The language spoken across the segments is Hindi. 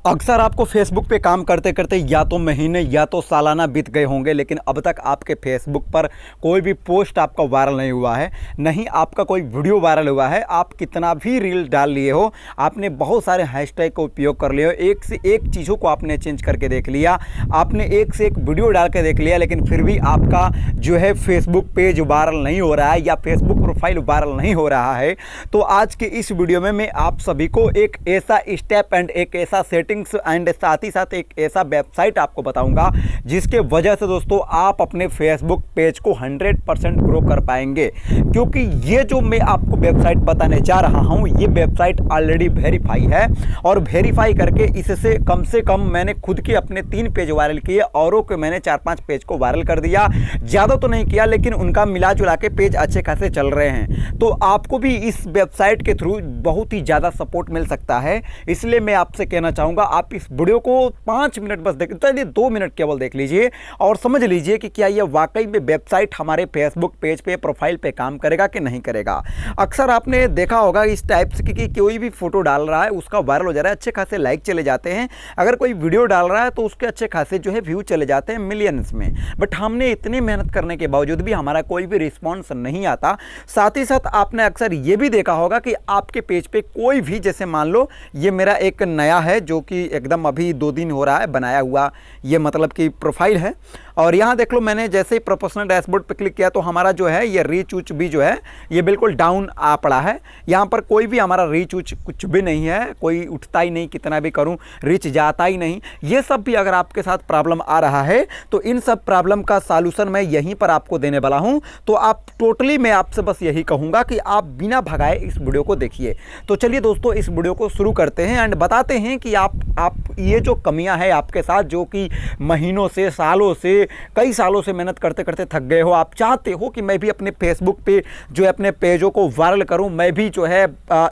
अक्सर आपको फेसबुक पे काम करते करते या तो महीने या तो सालाना बीत गए होंगे, लेकिन अब तक आपके फेसबुक पर कोई भी पोस्ट आपका वायरल नहीं हुआ है, नहीं आपका कोई वीडियो वायरल हुआ है। आप कितना भी रील डाल लिए हो, आपने बहुत सारे हैशटैग का उपयोग कर लिए हो, एक से एक चीज़ों को आपने चेंज करके देख लिया, आपने एक से एक वीडियो डाल के देख लिया, लेकिन फिर भी आपका जो है फेसबुक पेज वायरल नहीं हो रहा है या फेसबुक प्रोफाइल वायरल नहीं हो रहा है। तो आज के इस वीडियो में मैं आप सभी को एक ऐसा स्टेप एंड एक ऐसा सेटिंग्स एंड साथ ही साथ एक ऐसा वेबसाइट आपको बताऊंगा जिसके वजह से दोस्तों आप अपने फेसबुक पेज को 100% ग्रो कर पाएंगे। क्योंकि ये जो मैं आपको वेबसाइट बताने जा रहा हूं, ये वेबसाइट ऑलरेडी वेरीफाई है और वेरीफाई करके इससे से कम मैंने खुद के अपने 3 पेज वायरल किए, औरों के मैंने 4-5 पेज को वायरल कर दिया। ज़्यादा तो नहीं किया, लेकिन उनका मिला जुला के पेज अच्छे खासे चल रहे हैं। तो आपको भी इस वेबसाइट के थ्रू बहुत ही ज़्यादा सपोर्ट मिल सकता है। इसलिए मैं आपसे कहना चाहूँगा, आप इस वीडियो को 5 मिनट बस देख, चलिए 2 मिनट केवल देख लीजिए और समझ लीजिए कि क्या ये वाकई में वेबसाइट हमारे फेसबुक पेज पे प्रोफाइल पे काम करेगा कि नहीं करेगा। अक्सर आपने देखा होगा इस टाइप से कि कोई भी फोटो डाल रहा है उसका वायरल हो जा रहा है, अच्छे खासे लाइक चले जाते हैं। अगर कोई वीडियो डाल रहा है तो उसके अच्छे खासे जो है व्यू चले जाते हैं मिलियंस में। बट हमने इतनी मेहनत करने के बावजूद भी हमारा कोई भी रिस्पॉन्स नहीं आता। साथ ही साथ आपने अक्सर ये भी देखा होगा कि आपके पेज पे कोई भी, जैसे मान लो ये मेरा एक नया है जो कि एकदम अभी 2 दिन हो रहा है बनाया हुआ, ये मतलब कि प्रोफाइल है, और यहाँ देख लो मैंने जैसे ही प्रोफेशनल डैशबोर्ड पे क्लिक किया तो हमारा जो है ये रीच उच भी जो है ये बिल्कुल डाउन आ पड़ा है। यहाँ पर कोई भी हमारा रीच उच कुछ भी नहीं है, कोई उठता ही नहीं, कितना भी करूँ रीच जाता ही नहीं। ये सब भी अगर आपके साथ प्रॉब्लम आ रहा है तो इन सब प्रॉब्लम का सॉल्यूशन मैं यहीं पर आपको देने वाला हूँ। तो आप टोटली मैं आपसे बस यही कहूँगा कि आप बिना भगाए इस वीडियो को देखिए। तो चलिए दोस्तों इस वीडियो को शुरू करते हैं एंड बताते हैं कि आप ये जो कमियां है आपके साथ, जो कि महीनों से, सालों से, कई सालों से मेहनत करते करते थक गए हो, आप चाहते हो कि मैं भी अपने फेसबुक पे जो है अपने पेजों को वायरल करूं, मैं भी जो है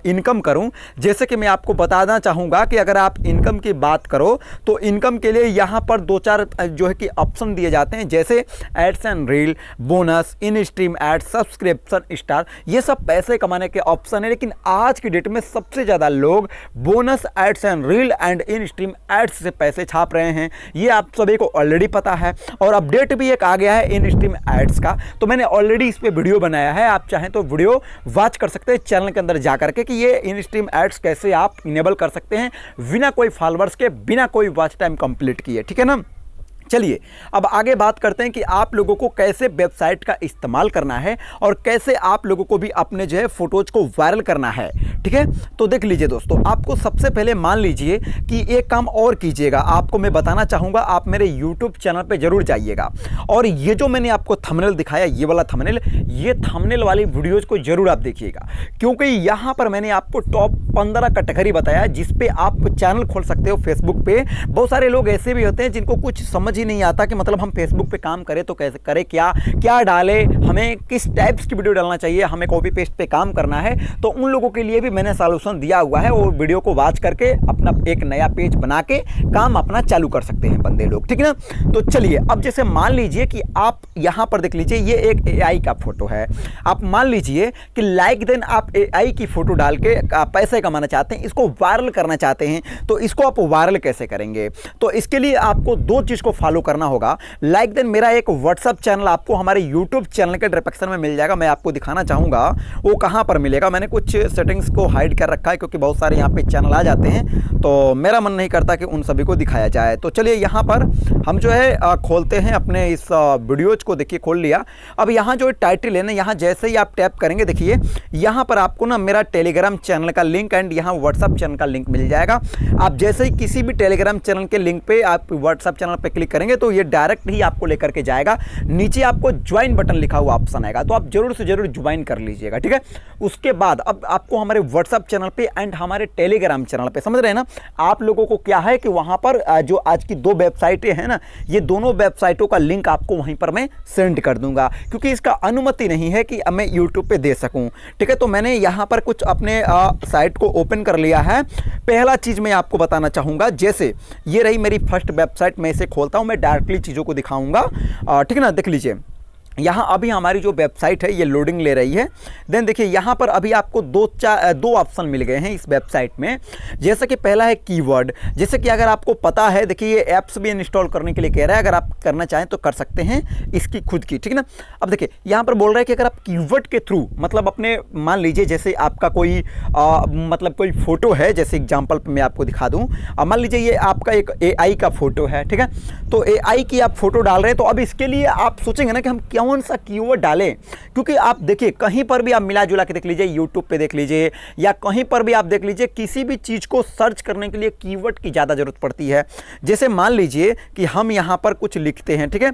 इनकम करूं। जैसे कि मैं आपको बताना चाहूँगा कि अगर आप इनकम की बात करो तो इनकम के लिए यहाँ पर 2-4 जो है कि ऑप्शन दिए जाते हैं, जैसे ads and reel, bonus, in stream ad, subscription star, ये सब पैसे कमाने के ऑप्शन है। लेकिन आज की डेट में सबसे ज़्यादा लोग bonus, ads and reel and in stream ads से पैसे छाप रहे हैं। ये आप सभी को ऑलरेडी पता है और अपडेट भी एक आ गया है इन स्ट्रीम एड्स का। तो मैंने ऑलरेडी इस पे वीडियो बनाया है, आप चाहें तो वीडियो वॉच कर सकते हैं चैनल के अंदर जा करके कि ये इन स्ट्रीम एड्स कैसे आप इनेबल कर सकते हैं बिना कोई फॉलोअर्स के, बिना कोई वॉच टाइम कंप्लीट किए। ठीक है ना। चलिए अब आगे बात करते हैं कि आप लोगों को कैसे वेबसाइट का इस्तेमाल करना है और कैसे आप लोगों को भी अपने जो है फोटोज को वायरल करना है। ठीक है, तो देख लीजिए दोस्तों, आपको सबसे पहले मान लीजिए कि एक काम और कीजिएगा, आपको मैं बताना चाहूँगा, आप मेरे यूट्यूब चैनल पे जरूर जाइएगा और ये जो मैंने आपको थंबनेल दिखाया, ये वाला थंबनेल, ये थंबनेल वाली वीडियोज़ को जरूर आप देखिएगा, क्योंकि यहाँ पर मैंने आपको टॉप 15 कैटेगरी बताया जिसपे आप चैनल खोल सकते हो फेसबुक पे। बहुत सारे लोग ऐसे भी होते हैं जिनको कुछ समझ ही नहीं आता कि मतलब हम फेसबुक पे काम करें तो कैसे करें, क्या डालें, हमें किस टाइप्स की वीडियो डालना चाहिए, हमें कॉपी पेस्ट पे काम करना है। तो उन लोगों के लिए भी मैंने सॉल्यूशन दिया हुआ है, वो वीडियो को वॉच करके अपना एक नया पेज बना के काम अपना चालू कर सकते हैं बंदे लोग। ठीक है ना। तो चलिए अब जैसे मान लीजिए कि आप यहाँ पर देख लीजिए, ये एक AI का फोटो है। आप मान लीजिए कि लाइक देन आप AI की फोटो डाल के पैसे कमाना चाहते हैं, इसको वायरल करना चाहते हैं, तो इसको आप वायरल कैसे करेंगे? तो इसके लिए आपको 2 चीज़ को फॉलो करना होगा। लाइक देन मेरा एक व्हाट्सएप चैनल आपको हमारे यूट्यूब चैनल के डिस्क्रिप्शन में मिल जाएगा, मैं आपको दिखाना चाहूँगा वो कहाँ पर मिलेगा। मैंने कुछ सेटिंग्स को हाइड कर रखा है क्योंकि बहुत सारे यहाँ पे चैनल आ जाते हैं, तो मेरा मन नहीं करता कि उन सभी को दिखाया जाए। तो चलिए यहाँ पर हम जो है खोलते हैं अपने इस वीडियोज को। देखिए खोल लिया। अब यहाँ जो टाइटल है ना, यहाँ जैसे ही आप टैप करेंगे, देखिए यहाँ पर आपको ना मेरा टेलीग्राम चैनल का लिंक एंड यहाँ व्हाट्सएप चैनल का लिंक मिल जाएगा। आप जैसे ही किसी भी टेलीग्राम चैनल के लिंक पे आप व्हाट्सएप चैनल पे क्लिक करेंगे तो ये डायरेक्ट ही आपको लेकर के जाएगा। नीचे आपको ज्वाइन बटन लिखा हुआ ऑप्शन आएगा, तो आप जरूर से जरूर ज्वाइन कर लीजिएगा। ठीक है, उसके बाद अब आपको हमारे व्हाट्सएप चैनल पे एंड हमारे टेलीग्राम चैनल पे, समझ रहे हैं ना, आप लोगों को क्या है कि वहां पर जो आज की 2 वेबसाइटें हैं ना, ये दोनों वेबसाइटों का लिंक आपको वहीं पर मैं सेंड कर दूंगा, क्योंकि इसका अनुमति नहीं है कि मैं यूट्यूब पे दे सकूं। ठीक है, तो मैंने यहाँ पर कुछ अपने साइट को ओपन कर लिया है। पहला चीज मैं आपको बताना चाहूंगा, जैसे ये रही मेरी फर्स्ट वेबसाइट, मैं इसे खोलता हूं, मैं डायरेक्टली चीजों को दिखाऊंगा। ठीक है ना, देख लीजिए यहाँ अभी हमारी जो वेबसाइट है ये लोडिंग ले रही है। देन देखिए यहाँ पर अभी आपको दो ऑप्शन मिल गए हैं इस वेबसाइट में। जैसे कि पहला है कीवर्ड, जैसे कि अगर आपको पता है, देखिए ये ऐप्स भी इंस्टॉल करने के लिए कह रहा है, अगर आप करना चाहें तो कर सकते हैं इसकी खुद की, ठीक है ना। अब देखिए यहाँ पर बोल रहा है कि अगर आप कीवर्ड के थ्रू, मतलब अपने मान लीजिए जैसे आपका कोई मतलब कोई फोटो है, जैसे एग्जाम्पल पर मैं आपको दिखा दूँ, मान लीजिए ये आपका एक AI का फोटो है, ठीक है। तो AI की आप फोटो डाल रहे हैं, तो अब इसके लिए आप सोचेंगे ना कि हम कौन सा कीवर्ड डालें, क्योंकि आप देखिए कहीं पर भी आप मिला जुला के देख लीजिए, यूट्यूब पे देख लीजिए या कहीं पर भी आप देख लीजिए, किसी भी चीज़ को सर्च करने के लिए कीवर्ड की ज़्यादा ज़रूरत पड़ती है। जैसे मान लीजिए कि हम यहाँ पर कुछ लिखते हैं, ठीक है,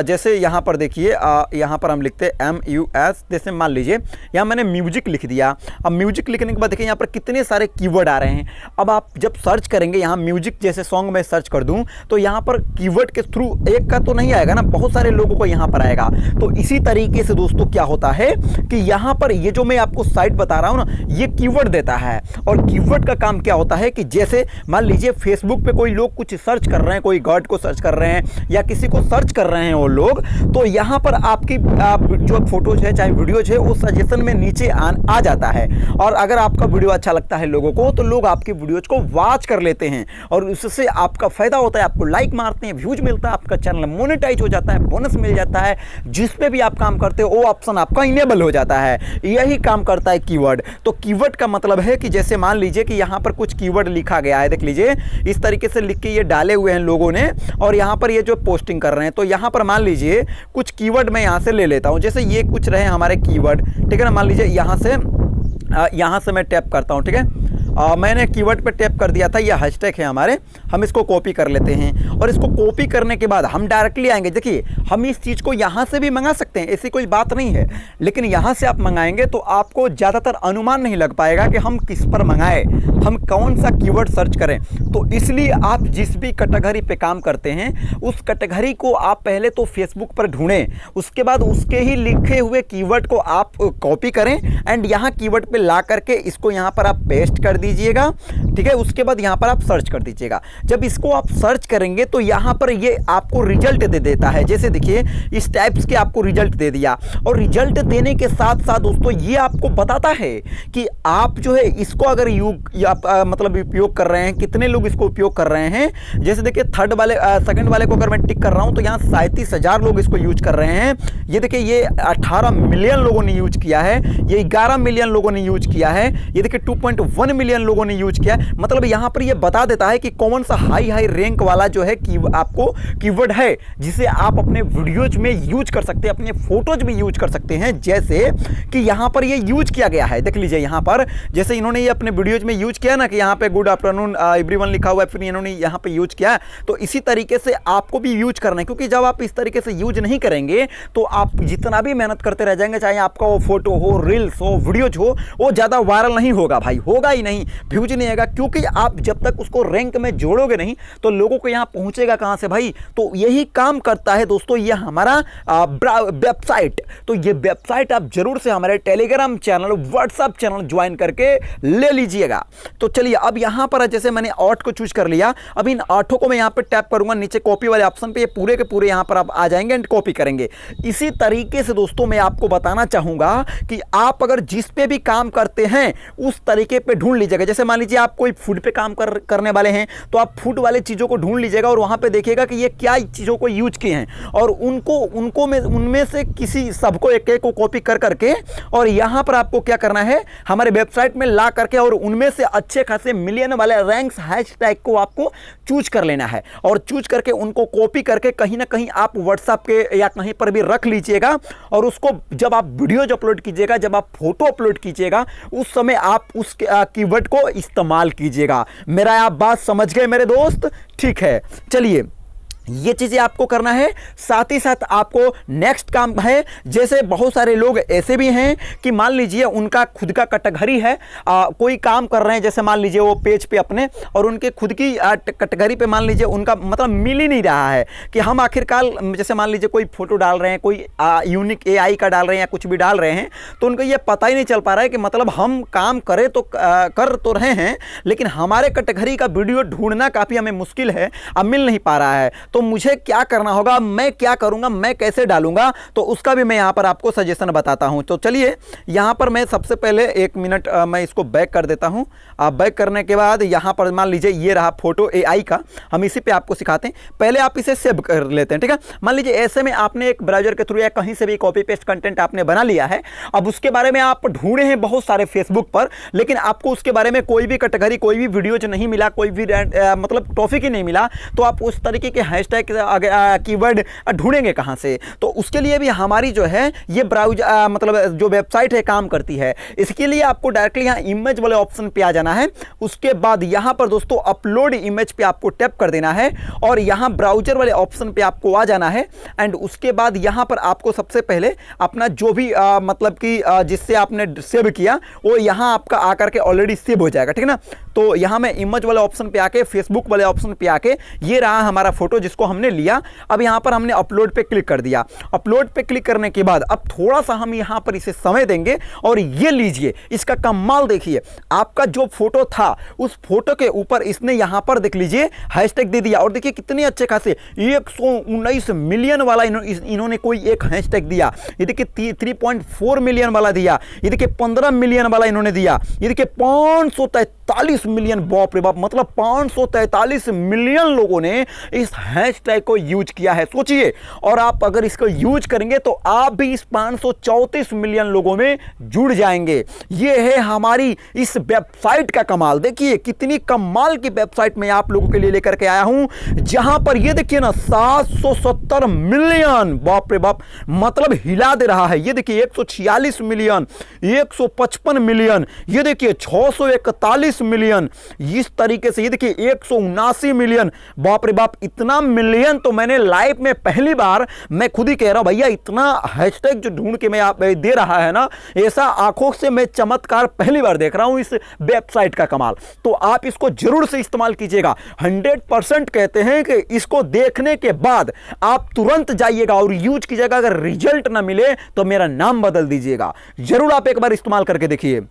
जैसे यहाँ पर देखिए यहाँ पर हम लिखते हैं MUS, जैसे मान लीजिए यहाँ मैंने म्यूजिक लिख दिया। अब म्यूजिक लिखने के बाद देखिए यहाँ पर कितने सारे कीवर्ड आ रहे हैं। अब आप जब सर्च करेंगे, यहाँ म्यूजिक जैसे सॉन्ग में सर्च कर दूँ तो यहाँ पर कीवर्ड के थ्रू एक का तो नहीं आएगा ना, बहुत सारे लोगों को यहाँ पर आएगा। तो इसी तरीके से दोस्तों क्या होता है कि यहाँ पर ये जो मैं आपको साइट बता रहा हूँ ना, ये कीवर्ड देता है। और कीवर्ड का काम क्या होता है कि जैसे मान लीजिए फेसबुक पे कोई लोग कुछ सर्च कर रहे हैं, कोई गॉड को सर्च कर रहे हैं या किसी को सर्च कर रहे हैं वो लोग, तो यहाँ पर आपकी जो फोटोज है चाहे वीडियोज है वो सजेशन में नीचे आ जाता है। और अगर आपका वीडियो अच्छा लगता है लोगों को, तो लोग आपकी वीडियोज को वॉच कर लेते हैं और उससे आपका फायदा होता है, आपको लाइक मारते हैं, व्यूज मिलता है, आपका चैनल मोनेटाइज हो जाता है, बोनस मिल जाता है, जिस पे भी आप काम करते हो वो ऑप्शन आपका इनेबल हो जाता है। यही काम करता है कीवर्ड। तो कीवर्ड का मतलब है कि जैसे मान लीजिए कि यहाँ पर कुछ कीवर्ड लिखा गया है, देख लीजिए इस तरीके से लिख के ये डाले हुए हैं लोगों ने, और यहाँ पर ये जो पोस्टिंग कर रहे हैं, तो यहाँ पर मान लीजिए कुछ कीवर्ड मैं यहाँ से ले लेता हूँ। जैसे ये कुछ रहे हमारे कीवर्ड, ठीक है ना। मान लीजिए यहाँ से मैं टैप करता हूँ, ठीक है। मैंने कीवर्ड पे टैप कर दिया था, ये हैशटैग है हमारे, हम इसको कॉपी कर लेते हैं। और इसको कॉपी करने के बाद हम डायरेक्टली आएंगे, देखिए हम इस चीज़ को यहाँ से भी मंगा सकते हैं, ऐसी कोई बात नहीं है, लेकिन यहाँ से आप मंगाएंगे तो आपको ज़्यादातर अनुमान नहीं लग पाएगा कि हम किस पर मंगाए, हम कौन सा कीवर्ड सर्च करें। तो इसलिए आप जिस भी कैटेगरी पे काम करते हैं उस कैटेगरी को आप पहले तो फेसबुक पर ढूंढें, उसके बाद उसके ही लिखे हुए कीवर्ड को आप कॉपी करें एंड यहाँ कीवर्ड पे ला करके इसको यहाँ पर आप पेस्ट कर दीजिएगा, ठीक है। उसके बाद यहाँ पर आप सर्च कर दीजिएगा। जब इसको आप सर्च करेंगे तो यहाँ पर ये आपको रिजल्ट दे देता है। जैसे देखिए इस टाइप्स के आपको रिजल्ट दे दिया, और रिजल्ट देने के साथ साथ दोस्तों ये आपको बताता है कि आप जो है इसको अगर मतलब उपयोग कर रहे हैं, कितने लोग इसको उपयोग कर रहे हैं। जैसे देखिए सेकंड वाले को अगर मैं टिक कर रहा हूं तो यहाँ 37,000 लोग इसको यूज कर रहे हैं। ये देखिए ये 18 मिलियन लोगों ने यूज किया है, ये 11 मिलियन लोगों ने यूज किया है, ये देखिए 2.1 मिलियन लोगों ने यूज किया। मतलब यहाँ पर ये बता देता है कि कौन सा हाई रैंक वाला जो है आपको कीवर्ड है जिसे आप अपने वीडियोज में यूज कर सकते हैं, अपने फोटोज में यूज कर सकते हैं। जैसे कि यहाँ पर ये यूज किया गया है, देख लीजिए यहाँ पर जैसे इन्होंने ये अपने वीडियोज में यूज किया ना कि यहाँ पे गुड आफ्टरनून एवरीवन लिखा हुआ है, फिर इन्होंने यहाँ पे यूज किया। तो इसी तरीके से आपको भी यूज करना है, क्योंकि जब आप इस तरीके से यूज नहीं करेंगे तो आप जितना भी मेहनत करते रह जाएंगे, चाहे आपका वो फोटो हो, रील्स हो, वीडियोज हो, वो ज़्यादा वायरल नहीं होगा भाई, होगा ही नहीं, व्यूज नहीं आएगा। क्योंकि आप जब तक उसको रैंक में जोड़ोगे नहीं तो लोगों को यहाँ पहुँचेगा कहाँ से भाई। तो यही काम करता है दोस्तों ये हमारा वेबसाइट। तो ये वेबसाइट आप जरूर से हमारे Telegram channel, WhatsApp channel join करके ले लीजिएगा। तो चलिए अब यहाँ पर जैसे मैंने 8 को चूज कर लिया, अब इन 8 को मैं यहाँ पे टैप करूंगा नीचे कॉपी वाले ऑप्शन पे, ये पूरे के पूरे यहाँ पर आप आ जाएंगे एंड कॉपी करेंगे। इसी तरीके से दोस्तों मैं आपको बताना चाहूंगा कि आप अगर जिस पे भी काम करते हैं उस तरीके पे ढूंढ लीजिएगा। जैसे मान लीजिए आप कोई फूड पे काम करने वाले हैं तो आप फूड वाले चीजों को ढूंढ लीजिएगा और वहां पे देखिएगा कि ये क्या चीजों को यूज किए हैं, और उनमें से किसी सबको एक को कॉपी कर करके और यहां पर आपको क्या करना है, हमारे वेबसाइट में ला करके और उनमें से अच्छे खासे मिलियन वाले रैंक्स हैशटैग को आपको चूज कर लेना है, और चूज करके उनको कॉपी करके कहीं ना कहीं आप व्हाट्सएप के या कहीं पर भी रख लीजिएगा। और उसको जब आप वीडियोज अपलोड कीजिएगा, जब आप फोटो अपलोड कीजिएगा, उस समय आप उस कीवर्ड को इस्तेमाल कीजिएगा। मेरा आप बात समझ गए मेरे दोस्त? ठीक है, चलिए ये चीज़ें आपको करना है। साथ ही साथ आपको नेक्स्ट काम है, जैसे बहुत सारे लोग ऐसे भी हैं कि मान लीजिए उनका खुद का कैटेगरी है, कोई काम कर रहे हैं, जैसे मान लीजिए वो पेज पे अपने, और उनके खुद की कैटेगरी पे मान लीजिए उनका मतलब मिल ही नहीं रहा है कि हम आखिरकार, जैसे मान लीजिए कोई फोटो डाल रहे हैं, कोई यूनिक AI का डाल रहे हैं या कुछ भी डाल रहे हैं, तो उनको ये पता ही नहीं चल पा रहा है कि मतलब हम काम करें तो कर तो रहे हैं, लेकिन हमारे कैटेगरी का वीडियो ढूंढना काफ़ी हमें मुश्किल है, अब मिल नहीं पा रहा है। तो मुझे क्या करना होगा, मैं क्या करूंगा, मैं कैसे डालूंगा, तो उसका भी मैं यहां पर आपको सजेशन बताता हूं। तो चलिए यहां पर मैं सबसे पहले 1 मिनट मैं इसको बैक कर देता हूं। आप बैक करने के बाद यहां पर मान लीजिए ये रहा फोटो AI का, हम इसी पे आपको सिखाते हैं। पहले आप इसे सेव कर लेते हैं, ठीक है। मान लीजिए ऐसे में आपने एक ब्राउज़र के थ्रू या कहीं से भी कॉपी पेस्ट कंटेंट आपने बना लिया है। अब उसके बारे में आप ढूंढे हैं बहुत सारे फेसबुक पर, लेकिन आपको उसके बारे में कोई भी कैटेगरी, कोई भी वीडियो जो नहीं मिला, कोई भी मतलब टॉपिक ही नहीं मिला, तो आप उस तरीके के हैशटैग कीवर्ड ढूंढेंगे कहां से। तो उसके लिए भी हमारी जो है ये ब्राउज़र मतलब जो वेबसाइट है काम करती है। इसके लिए आपको डायरेक्टली यहाँ इमेज वाले ऑप्शन पे आ जाना है। उसके बाद यहाँ पर दोस्तों अपलोड इमेज पे आपको टैप कर देना है और यहाँ ब्राउज़र वाले ऑप्शन पे आपको आ जाना है। एंड उसके बाद यहाँ पर आपको सबसे पहले अपना जो भी मतलब कि जिससे आपने सेव किया वो यहाँ आपका आकर के ऑलरेडी सेव हो जाएगा, ठीक है ना। तो यहाँ मैं इमेज वाले ऑप्शन पे आके, फेसबुक वाले ऑप्शन पे आके, ये रहा हमारा फोटो जिसको हमने लिया। अब यहाँ पर हमने अपलोड पे क्लिक कर दिया। अपलोड पे क्लिक करने के बाद अब थोड़ा सा हम यहाँ पर इसे समय देंगे और ये लीजिए इसका कमाल देखिए। आपका जो फोटो था उस फोटो के ऊपर इसने यहाँ पर देख लीजिए हैशटैग दे दिया और देखिए कितने अच्छे खासे 119 मिलियन वाला इन्होंने कोई एक हैशटैग दिया। ये देखिए 3.4 मिलियन वाला दिया, ये देखिए 15 मिलियन वाला इन्होंने दिया, ये देखिए 543 मिलियन, बाप रे बाप, मतलब 543 मिलियन लोगों ने इस हैशटैग को यूज किया है, सोचिए। और आप अगर इसको यूज करेंगे तो आप भी इस 534 मिलियन लोगों में जुड़ जाएंगे। ये है हमारी इस वेबसाइट का कमाल। देखिए कितनी कमाल की वेबसाइट मैं आप लोगों के लिए लेकर के आया हूं, जहां पर ये देखिए ना 770 मिलियन, बाप रे बाप, मतलब हिला दे रहा है। ये देखिए 146 मिलियन, 155 मिलियन, ये देखिए 641 मिलियन, इस तरीके से ये देखिए 179 मिलियन, बाप रे बाप, इतना मिलियन तो मैंने लाइफ में पहली बार, मैं खुद ही कह रहा हूं भैया, इतना हैशटैग जो ढूंढ के मैं आप दे रहा है ना, ऐसा आंखों से मैं चमत्कार पहली बार देख रहा हूं इस वेबसाइट का कमाल। तो आप इसको जरूर से इस्तेमाल कीजिएगा। 100% कहते हैं कि इसको देखने के बाद आप तुरंत जाइएगा और यूज कीजिएगा। अगर रिजल्ट ना मिले तो मेरा नाम बदल दीजिएगा। जरूर आप एक बार इस्तेमाल करके देखिए।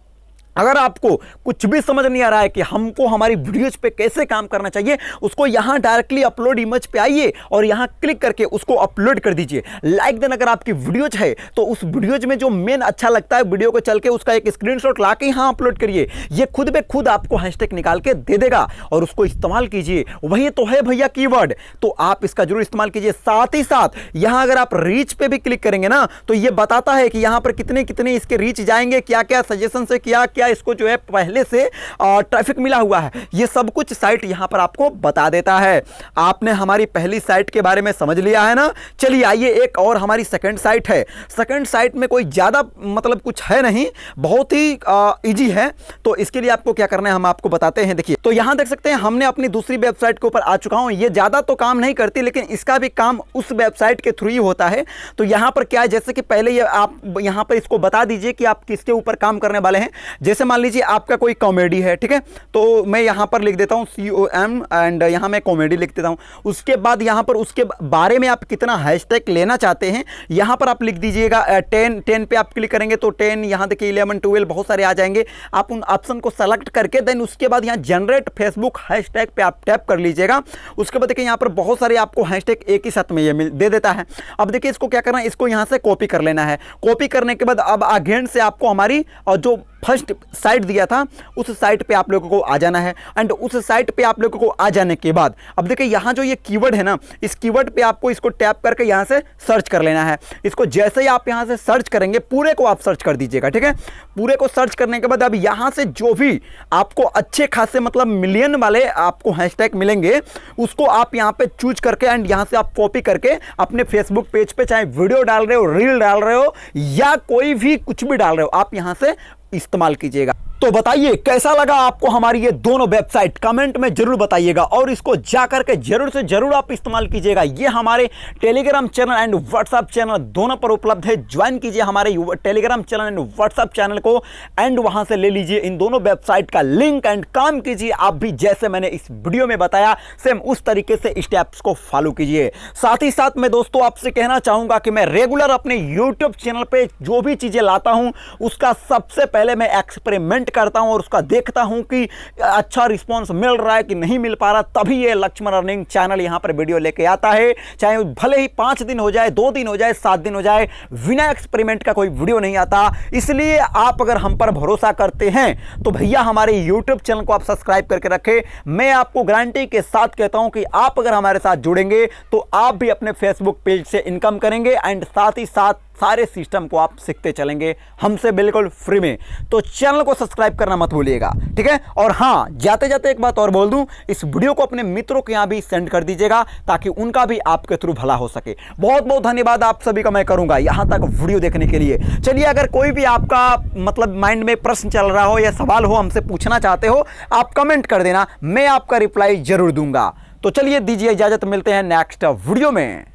अगर आपको कुछ भी समझ नहीं आ रहा है कि हमको हमारी वीडियोज पे कैसे काम करना चाहिए, उसको यहाँ डायरेक्टली अपलोड इमेज पे आइए और यहाँ क्लिक करके उसको अपलोड कर दीजिए। लाइक देन अगर आपकी वीडियोज है तो उस वीडियोज में जो मेन अच्छा लगता है वीडियो को चल के उसका एक स्क्रीनशॉट ला के यहाँ अपलोड करिए। ये खुद बे खुद आपको हैशटैग निकाल के दे देगा और उसको इस्तेमाल कीजिए। वही तो है भैया कीवर्ड, तो आप इसका जरूर इस्तेमाल कीजिए। साथ ही साथ यहाँ अगर आप रीच पे भी क्लिक करेंगे ना तो ये बताता है कि यहाँ पर कितने कितने इसके रीच जाएंगे, क्या क्या सजेशन से क्या इसको जो है पहले से ट्रैफिक मिला हुआ है, ये सब कुछ साइट यहां पर आपको बता देता है। आपने हमारी पहली साइट के बारे में समझ लिया है ना। चलिए आइए एक और हमारी सेकंड साइट है। सेकंड साइट में कोई ज्यादा मतलब कुछ है नहीं, बहुत ही इजी है। तो इसके लिए आपको क्या करना है हम आपको बताते हैं। देखिए तो यहां देख सकते हैं हमने अपनी दूसरी वेबसाइट के ऊपर आ चुका हूं। ये ज्यादा तो काम नहीं करती, लेकिन इसका भी काम उस वेबसाइट के थ्रू ही होता है। तो यहां पर क्या है, जैसे कि पहले ये आप यहां पर इसको बता दीजिए कि आप किसके ऊपर काम करने वाले हैं। जैसे मान लीजिए आपका कोई कॉमेडी है, ठीक है, तो मैं यहां पर लिख देता हूं COM एंड यहां मैं कॉमेडी लिख देता हूं। उसके बाद यहां पर उसके बारे में आप कितना हैशटैग लेना चाहते हैं यहां पर आप लिख दीजिएगा। 10 पे आप क्लिक करेंगे तो 10, यहां देखिए 11, 12 बहुत सारे आ जाएंगे। आप उन ऑप्शन को सेलेक्ट करके देन उसके बाद यहां जनरेट फेसबुक हैशटैग पे आप टैप कर लीजिएगा। उसके बाद देखिए यहां पर बहुत सारे आपको हैशटैग एक ही साथ में ये दे देता है। अब देखिए इसको क्या करना है, इसको यहां से कॉपी कर लेना है। कॉपी करने के बाद अब अगेन से आपको हमारी और जो फर्स्ट साइट दिया था उस साइट पे आप लोगों को आ जाना है। एंड उस साइट पे आप लोगों को आ जाने के बाद अब देखिए यहाँ जो ये कीवर्ड है ना, इस कीवर्ड पे आपको इसको टैप करके यहाँ से सर्च कर लेना है। इसको जैसे ही आप यहाँ से सर्च करेंगे, पूरे को आप सर्च कर दीजिएगा, ठीक है। पूरे को सर्च करने के बाद अब यहाँ से जो भी आपको अच्छे खासे मतलब मिलियन वाले आपको हैशटैग मिलेंगे उसको आप यहाँ पे चूज करके एंड यहाँ से आप कॉपी करके अपने फेसबुक पेज पे, चाहे वीडियो डाल रहे हो, रील डाल रहे हो या कोई भी कुछ भी डाल रहे हो, आप यहाँ से इस्तेमाल कीजिएगा। तो बताइए कैसा लगा आपको हमारी ये दोनों वेबसाइट, कमेंट में जरूर बताइएगा और इसको जाकर के जरूर से जरूर आप इस्तेमाल कीजिएगा। ये हमारे Telegram channel and WhatsApp channel दोनों पर उपलब्ध है। ज्वाइन कीजिए हमारे Telegram channel and WhatsApp channel को एंड वहां से ले लीजिए इन दोनों वेबसाइट का लिंक एंड काम कीजिए आप भी जैसे मैंने इस वीडियो में बताया, सेम उस तरीके से स्टेप्स को फॉलो कीजिए। साथ ही साथ मैं दोस्तों आपसे कहना चाहूंगा कि मैं रेगुलर अपने यूट्यूब चैनल पर जो भी चीजें लाता हूं उसका सबसे पहले मैं एक्सपेरिमेंट करता हूं और उसका देखता हूं कि अच्छा रिस्पॉन्स मिल रहा है कि नहीं मिल पा रहा, तभी ये लक्ष्मण अर्निंग चैनल यहां पर वीडियो लेके आता है। चाहे भले ही 5 दिन हो जाए, 2 दिन हो जाए, 7 दिन हो जाए, बिना एक्सपेरिमेंट का कोई वीडियो नहीं आता। इसलिए आप अगर हम पर भरोसा करते हैं तो भैया हमारे यूट्यूब चैनल को आप सब्सक्राइब करके रखें। मैं आपको गारंटी के साथ कहता हूं कि आप अगर हमारे साथ जुड़ेंगे तो आप भी अपने फेसबुक पेज से इनकम करेंगे एंड साथ ही साथ सारे सिस्टम को आप सीखते चलेंगे हमसे बिल्कुल फ्री में। तो चैनल को सब्सक्राइब करना मत भूलिएगा, ठीक है। और हाँ, जाते जाते एक बात और बोल दूं, इस वीडियो को अपने मित्रों के यहां भी सेंड कर दीजिएगा ताकि उनका भी आपके थ्रू भला हो सके। बहुत बहुत धन्यवाद आप सभी का मैं करूंगा यहां तक वीडियो देखने के लिए। चलिए, अगर कोई भी आपका मतलब माइंड में प्रश्न चल रहा हो या सवाल हो, हमसे पूछना चाहते हो, आप कमेंट कर देना, मैं आपका रिप्लाई जरूर दूंगा। तो चलिए दीजिए इजाजत, मिलते हैं नेक्स्ट वीडियो में।